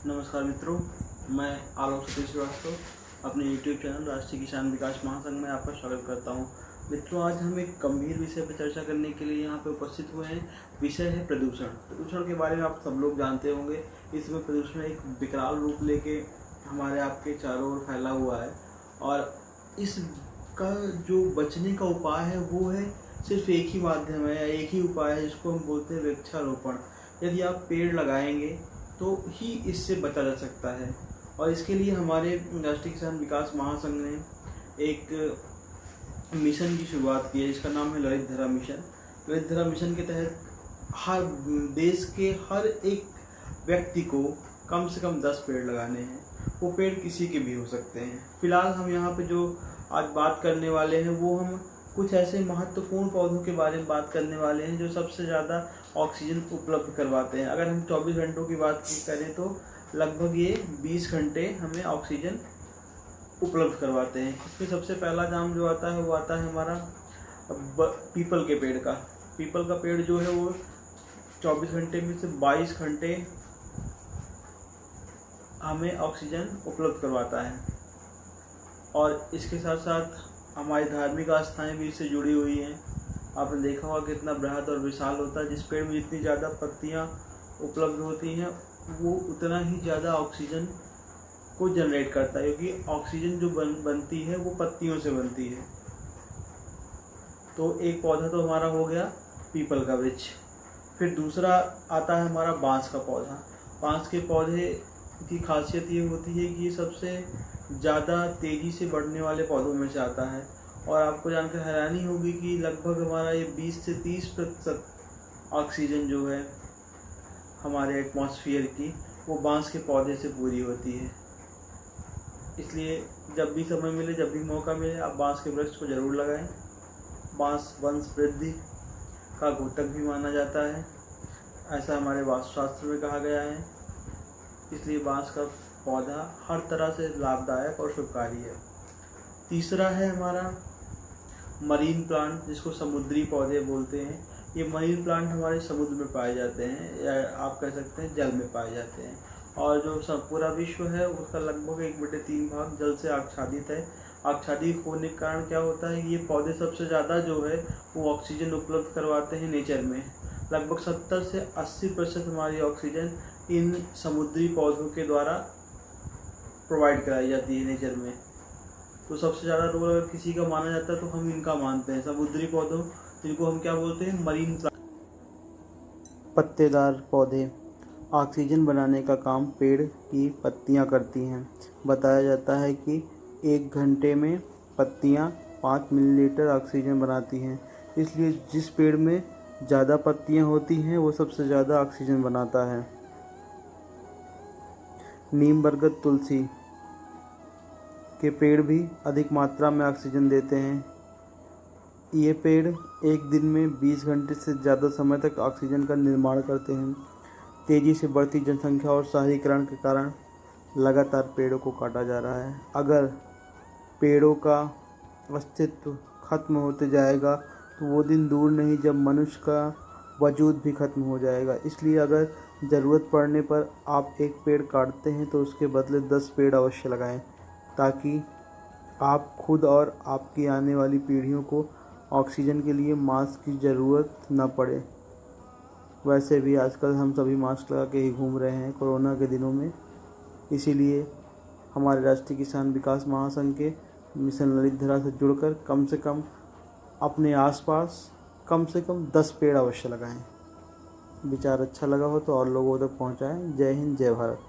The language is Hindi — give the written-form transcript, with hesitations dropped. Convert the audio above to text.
नमस्कार मित्रों, मैं आलोक सतीश श्रीवास्तव अपने YouTube चैनल राष्ट्रीय किसान विकास महासंघ में आपका स्वागत करता हूं। मित्रों, आज हम एक गंभीर विषय पर चर्चा करने के लिए यहाँ पे उपस्थित हुए हैं। विषय है प्रदूषण। प्रदूषण के बारे में आप सब लोग जानते होंगे। इसमें प्रदूषण एक विकराल रूप लेके हमारे आपके चारों ओर फैला हुआ है और इसका जो बचने का उपाय है वो है सिर्फ एक ही माध्यम है या एक ही उपाय है, जिसको हम बोलते हैं वृक्षारोपण। यदि आप पेड़ लगाएंगे तो ही इससे बचा जा सकता है और इसके लिए हमारे राष्ट्रीय किसान विकास महासंघ ने एक मिशन की शुरुआत की है, जिसका नाम है ललित धरा मिशन। ललित धरा मिशन के तहत हर देश के हर एक व्यक्ति को कम से कम 10 पेड़ लगाने हैं। वो पेड़ किसी के भी हो सकते हैं। फिलहाल हम यहाँ पे जो आज बात करने वाले हैं वो हम कुछ ऐसे महत्वपूर्ण पौधों के बारे में बात करने वाले हैं जो सबसे ज़्यादा ऑक्सीजन उपलब्ध करवाते हैं। अगर हम 24 घंटों की बात करें तो लगभग ये 20 घंटे हमें ऑक्सीजन उपलब्ध करवाते हैं। इसमें सबसे पहला नाम जो आता है वो आता है हमारा पीपल के पेड़ का। पीपल का पेड़ जो है वो 24 घंटे में से 22 घंटे हमें ऑक्सीजन उपलब्ध करवाता है और इसके साथ साथ हमारी धार्मिक आस्थाएं भी इससे जुड़ी हुई हैं। आपने देखा होगा कितना बृहद और विशाल होता है। जिस पेड़ में जितनी ज़्यादा पत्तियां उपलब्ध होती हैं वो उतना ही ज़्यादा ऑक्सीजन को जनरेट करता है, क्योंकि ऑक्सीजन जो बनती है वो पत्तियों से बनती है। तो एक पौधा तो हमारा हो गया पीपल का वृक्ष। फिर दूसरा आता है हमारा बांस का पौधा। बांस के पौधे की खासियत ये होती है कि ये सबसे ज़्यादा तेज़ी से बढ़ने वाले पौधों में से आता है और आपको जानकर हैरानी होगी कि लगभग हमारा ये 20 से 30% ऑक्सीजन जो है हमारे एटमॉस्फेयर की वो बांस के पौधे से पूरी होती है। इसलिए जब भी समय मिले, जब भी मौका मिले, आप बांस के वृक्ष को ज़रूर लगाएं। बांस वंश वृद्धि का घोतक भी माना जाता है, ऐसा हमारे वास्तुशास्त्र में कहा गया है। इसलिए बांस का पौधा हर तरह से लाभदायक और शुभकारी है। तीसरा है हमारा मरीन प्लांट, जिसको समुद्री पौधे बोलते हैं। ये मरीन प्लांट हमारे समुद्र में पाए जाते हैं या आप कह सकते हैं जल में पाए जाते हैं और जो पूरा विश्व है उसका लगभग 1/3 भाग जल से आच्छादित है। आच्छादित होने के कारण क्या होता है, ये पौधे सबसे ज़्यादा जो है वो ऑक्सीजन उपलब्ध करवाते हैं नेचर में। लगभग 70 से 80% हमारी ऑक्सीजन इन समुद्री पौधों के द्वारा प्रोवाइड कराई जाती है नेचर में। तो सबसे ज़्यादा रोल अगर किसी का माना जाता है तो हम इनका मानते हैं, समुद्री पौधों, जिनको हम क्या बोलते हैं, मरीन प्लांट। पत्तेदार पौधे ऑक्सीजन बनाने का काम पेड़ की पत्तियां करती हैं। बताया जाता है कि 1 घंटे में पत्तियां 5 मिलीलीटर ऑक्सीजन बनाती हैं। इसलिए जिस पेड़ में ज़्यादा पत्तियां होती हैं वो सबसे ज़्यादा ऑक्सीजन बनाता है। नीम, बरगद, तुलसी के पेड़ भी अधिक मात्रा में ऑक्सीजन देते हैं। ये पेड़ एक दिन में 20 घंटे से ज़्यादा समय तक ऑक्सीजन का निर्माण करते हैं। तेज़ी से बढ़ती जनसंख्या और शहरीकरण के कारण लगातार पेड़ों को काटा जा रहा है। अगर पेड़ों का अस्तित्व खत्म होते जाएगा तो वो दिन दूर नहीं जब मनुष्य का वजूद भी खत्म हो जाएगा। इसलिए अगर ज़रूरत पड़ने पर आप एक पेड़ काटते हैं तो उसके बदले 10 पेड़ अवश्य लगाएं, ताकि आप खुद और आपकी आने वाली पीढ़ियों को ऑक्सीजन के लिए मास्क की ज़रूरत न पड़े। वैसे भी आजकल हम सभी मास्क लगा के ही घूम रहे हैं कोरोना के दिनों में। इसीलिए हमारे राष्ट्रीय किसान विकास महासंघ के मिशन ललित धरा से जुड़कर कम से कम अपने आसपास कम से कम 10 पेड़ अवश्य लगाएं। विचार अच्छा लगा हो तो और लोगों तक पहुंचाएं। जय हिंद, जय भारत।